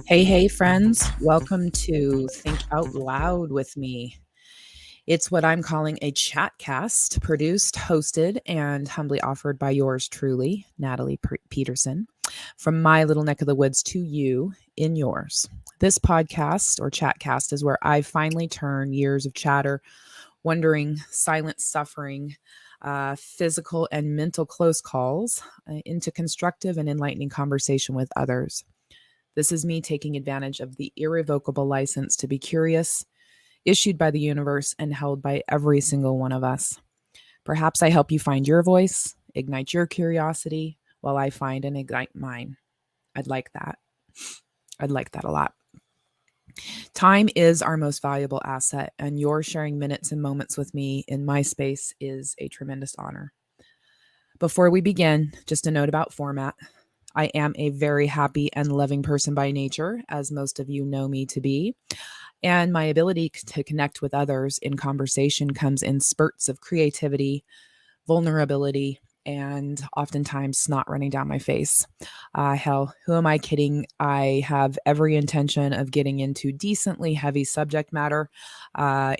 Hey, friends. Welcome to Think Out Loud with me. It's what I'm calling a chat cast, produced, hosted, and humbly offered by yours truly, Natalie Peterson, from my little neck of the woods to you in yours. This podcast or chat cast is where I finally turn years of chatter, wondering, silent suffering, physical and mental close calls into constructive and enlightening conversation with others. This is me taking advantage of the irrevocable license to be curious, issued by the universe and held by every single one of us. Perhaps I help you find your voice, ignite your curiosity, while I find and ignite mine. I'd like that. I'd like that a lot. Time is our most valuable asset, and your sharing minutes and moments with me in my space is a tremendous honor. Before we begin, just a note about format. I am a very happy and loving person by nature, as most of you know me to be. And my ability to connect with others in conversation comes in spurts of creativity, vulnerability, and oftentimes snot running down my face. Hell, who am I kidding? I have every intention of getting into decently heavy subject matter.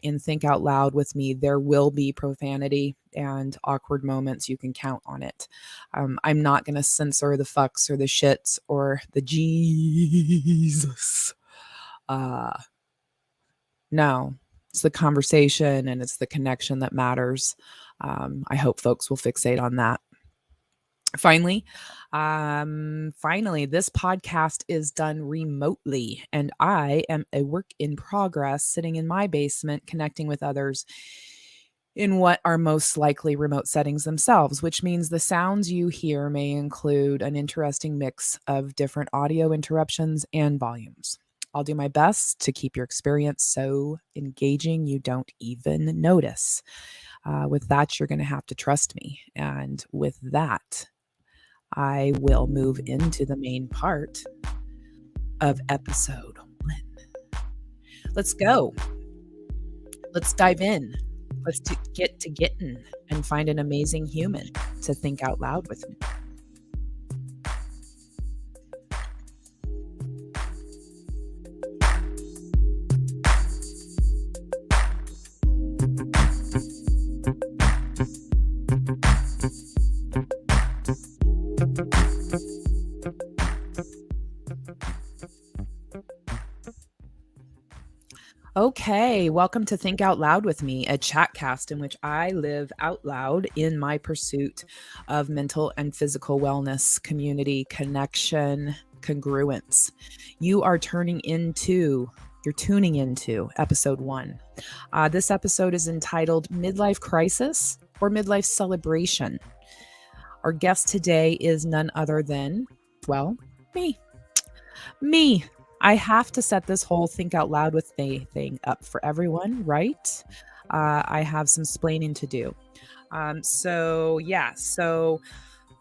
In Think Out Loud with me, there will be profanity and awkward moments. You can count on it. I'm not going to censor the fucks or the shits or the Jesus. No, it's the conversation and it's the connection that matters. I hope folks will fixate on that. Finally, this podcast is done remotely, and I am a work in progress, sitting in my basement, connecting with others in what are most likely remote settings themselves, which means the sounds you hear may include an interesting mix of different audio interruptions and volumes. I'll do my best to keep your experience so engaging you don't even notice. With that, you're going to have to trust me. And with that, I will move into the main part of episode 1. Let's go. Let's dive in. Let's get to getting and find an amazing human to think out loud with me. Okay, welcome to Think Out Loud with me, a chat cast in which I live out loud in my pursuit of mental and physical wellness, community, connection, congruence. You're tuning into episode 1. This episode is entitled Midlife Crisis or Midlife Celebration. Our guest today is none other than, well, me. Me. I have to set this whole think out loud with me thing up for everyone, right? I have some splaining to do.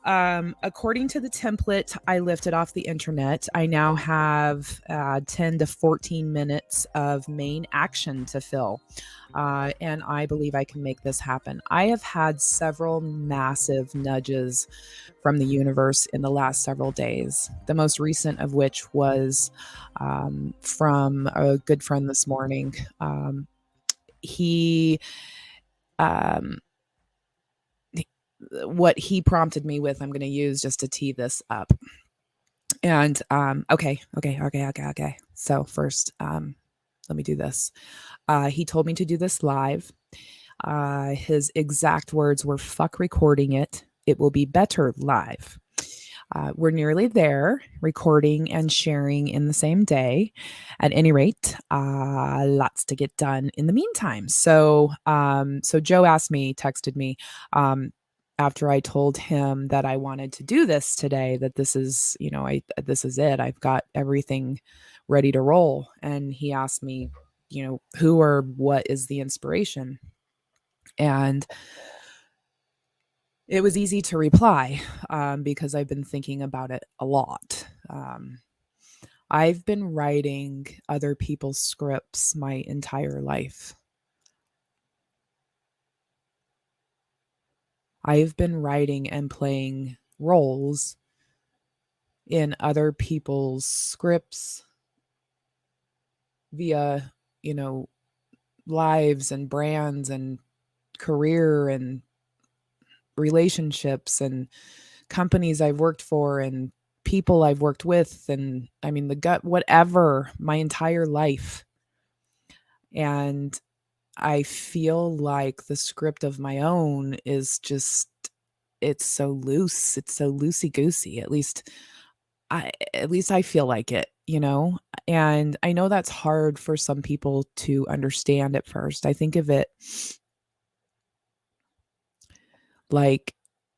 According to the template I lifted off the internet, I now have 10 to 14 minutes of main action to fill. And I believe I can make this happen. I have had several massive nudges from the universe in the last several days. The most recent of which was from a good friend this morning. He what he prompted me with, I'm going to use just to tee this up. And okay. So first, let me do this. He told me to do this live. His exact words were, "Fuck recording it. It will be better live." We're nearly there, recording and sharing in the same day. At any rate, lots to get done in the meantime. So Joe texted me, after I told him that I wanted to do this today, that this is, this is it. I've got everything ready to roll. And he asked me, who or what is the inspiration? And it was easy to reply because I've been thinking about it a lot. I've been writing other people's scripts my entire life. I've been writing and playing roles in other people's scripts via, you know, lives and brands and career and relationships and companies I've worked for and people I've worked with, and I mean the gut whatever, my entire life. And I feel like the script of my own is just, it's so loose, it's so loosey goosey. At least I feel like it, you know? And I know that's hard for some people to understand at first. I think of it like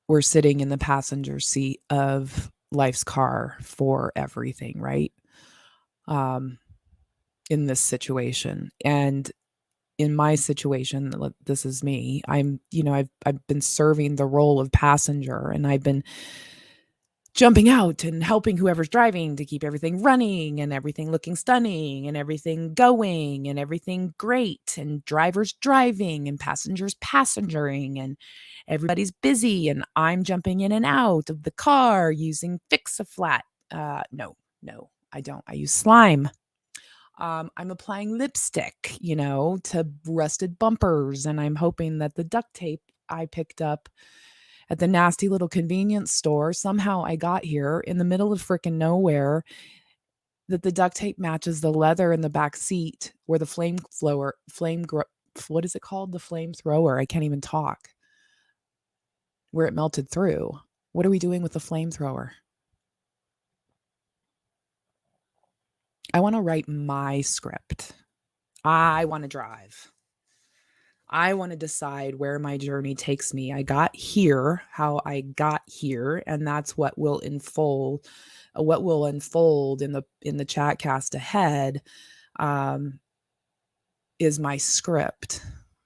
we're sitting in the passenger seat of life's car for everything, right? Um, in this situation. And in my situation, this is me. I've been serving the role of passenger, and I've been jumping out and helping whoever's driving to keep everything running and everything looking stunning and everything going and everything great, and drivers driving and passengers passengering, and everybody's busy, and I'm jumping in and out of the car using Fix-A-Flat. No, I don't. I use slime. I'm applying lipstick, to rusted bumpers, and I'm hoping that the duct tape I picked up at the nasty little convenience store, somehow I got here in the middle of frickin' nowhere, that the duct tape matches the leather in the back seat where the what is it called? The flamethrower. I can't even talk. Where it melted through. What are we doing with the flamethrower? I want to write my script. I want to drive. I want to decide where my journey takes me. I got here, how I got here, and that's what will unfold in the chat cast ahead, um, is my script.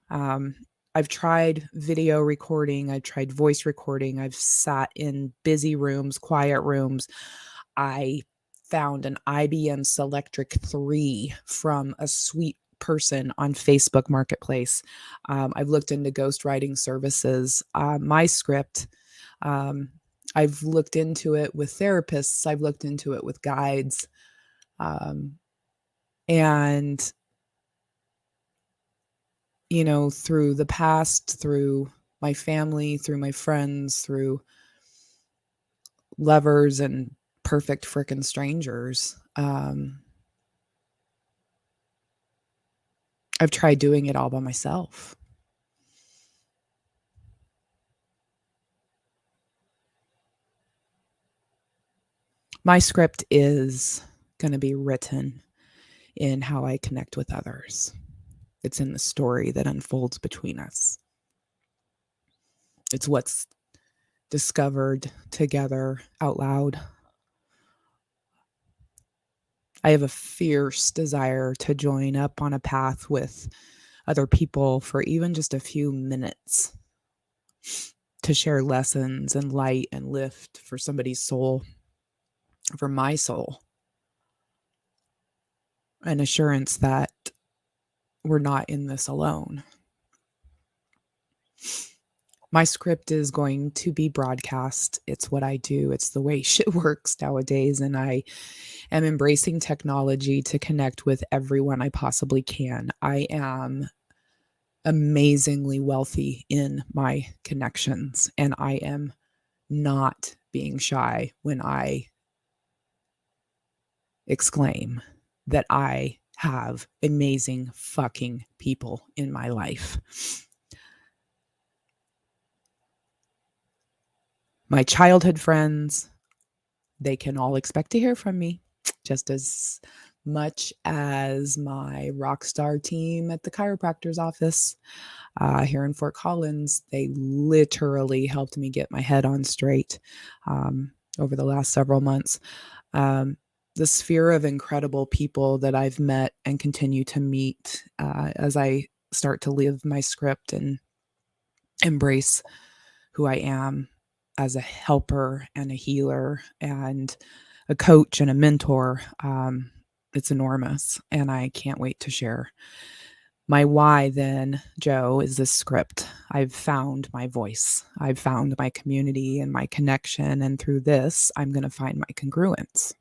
Um, I've tried video recording, I've tried voice recording, I've sat in busy rooms, quiet rooms. I found an IBM Selectric 3 from a sweet person on Facebook Marketplace. I've looked into ghostwriting services. My script, um, I've looked into it with therapists, I've looked into it with guides. Um, and, through the past, through my family, through my friends, through lovers and perfect frickin' strangers, I've tried doing it all by myself. My script is going to be written in how I connect with others. It's in the story that unfolds between us. It's what's discovered together out loud. I have a fierce desire to join up on a path with other people for even just a few minutes, to share lessons and light and lift for somebody's soul, for my soul, an assurance that we're not in this alone. My script is going to be broadcast. It's what I do. It's the way shit works nowadays. And I am embracing technology to connect with everyone I possibly can. I am amazingly wealthy in my connections, and I am not being shy when I exclaim that I have amazing fucking people in my life. My childhood friends, they can all expect to hear from me just as much as my rock star team at the chiropractor's office here in Fort Collins. They literally helped me get my head on straight over the last several months. The sphere of incredible people that I've met and continue to meet as I start to live my script and embrace who I am as a helper and a healer and a coach and a mentor. It's enormous, and I can't wait to share. My why then, Joe, is this script. I've found my voice. I've found my community and my connection, and through this, I'm going to find my congruence.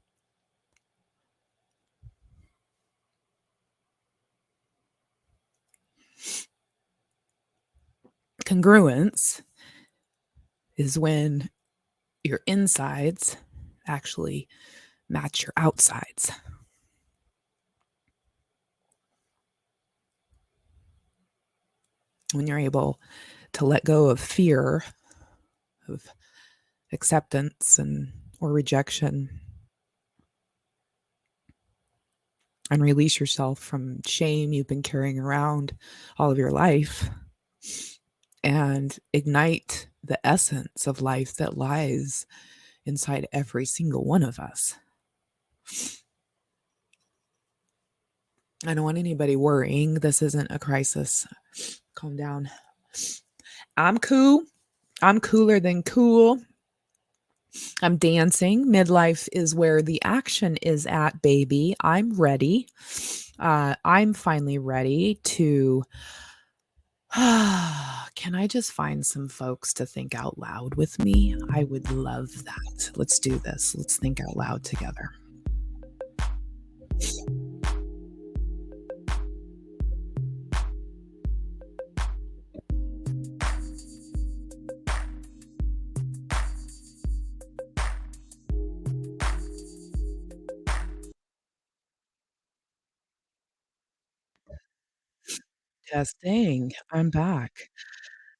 Congruence is when your insides actually match your outsides. When you're able to let go of fear of acceptance and or rejection and release yourself from shame you've been carrying around all of your life and ignite the essence of life that lies inside every single one of us. I don't want anybody worrying. This isn't a crisis. Calm down. I'm cool. I'm cooler than cool. I'm dancing. Midlife is where the action is at, baby. I'm ready. I'm finally ready to. Can I just find some folks to think out loud with me? I would love that. Let's do this. Let's think out loud together. Testing. I'm back.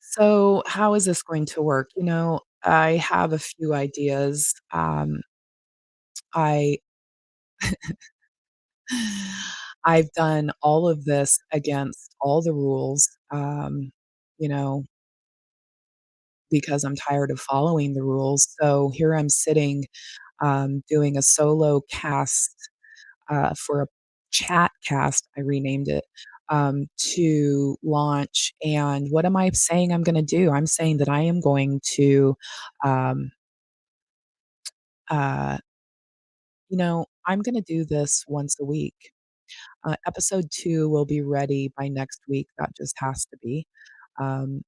So, how is this going to work? I have a few ideas. I I've done all of this against all the rules, you know, because I'm tired of following the rules. So here I'm sitting, doing a solo cast for a chat cast, I renamed it, to launch. And what am I saying I'm going to do? I'm saying that I am going to, um, uh, I'm going to do this once a week. Episode 2 will be ready by next week. That just has to be. Um,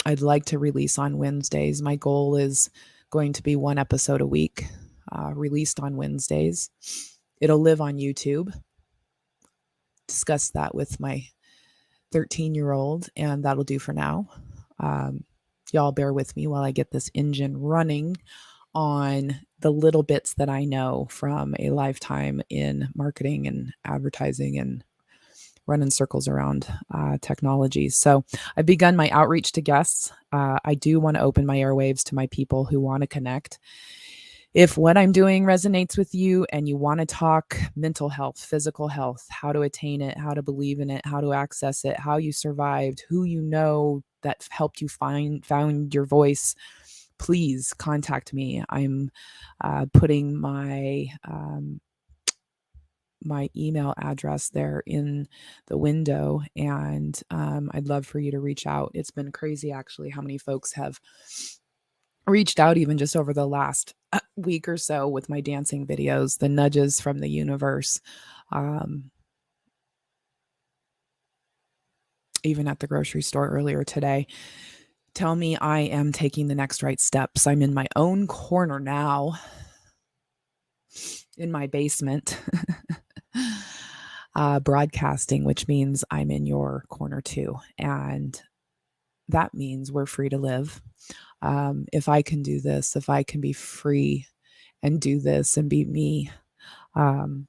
I'd like to release on Wednesdays. My goal is going to be 1 episode a week, released on Wednesdays. It'll live on YouTube. Discuss that with my 13-year-old, and that'll do for now. Um, y'all bear with me while I get this engine running on the little bits that I know from a lifetime in marketing and advertising and running circles around technologies. So I've begun my outreach to guests. I do want to open my airwaves to my people who want to connect. If what I'm doing resonates with you and you want to talk mental health, physical health, how to attain it, how to believe in it, how to access it, how you survived, who you know that helped you found your voice, please contact me. I'm putting my email address there in the window, and I'd love for you to reach out. It's been crazy, actually, how many folks have reached out even just over the last week or so with my dancing videos, the nudges from the universe. Um, Even at the grocery store earlier today, tell me I am taking the next right steps. I'm in my own corner now, in my basement, broadcasting, which means I'm in your corner too. And that means we're free to live. If I can do this, if I can be free and do this and be me, um,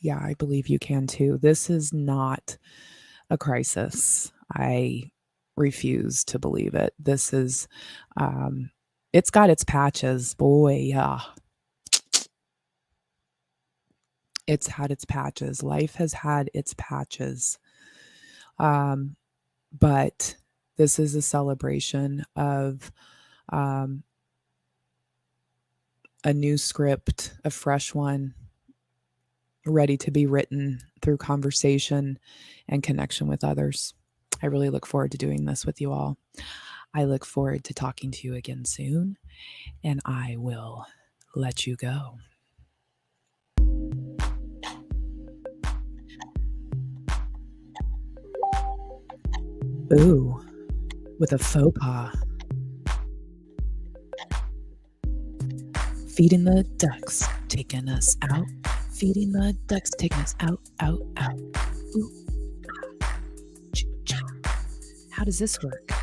yeah, I believe you can too. This is not a crisis. I refuse to believe it. This is, um, it's got its patches. Boy, yeah. It's had its patches. Life has had its patches. Um, but this is a celebration of um, a new script, a fresh one, ready to be written through conversation and connection with others. I really look forward to doing this with you all. I look forward to talking to you again soon, and I will let you go. Ooh, with a faux pas. Feeding the ducks, taking us out. Feeding the ducks, taking us out, out, out. Ooh, how does this work?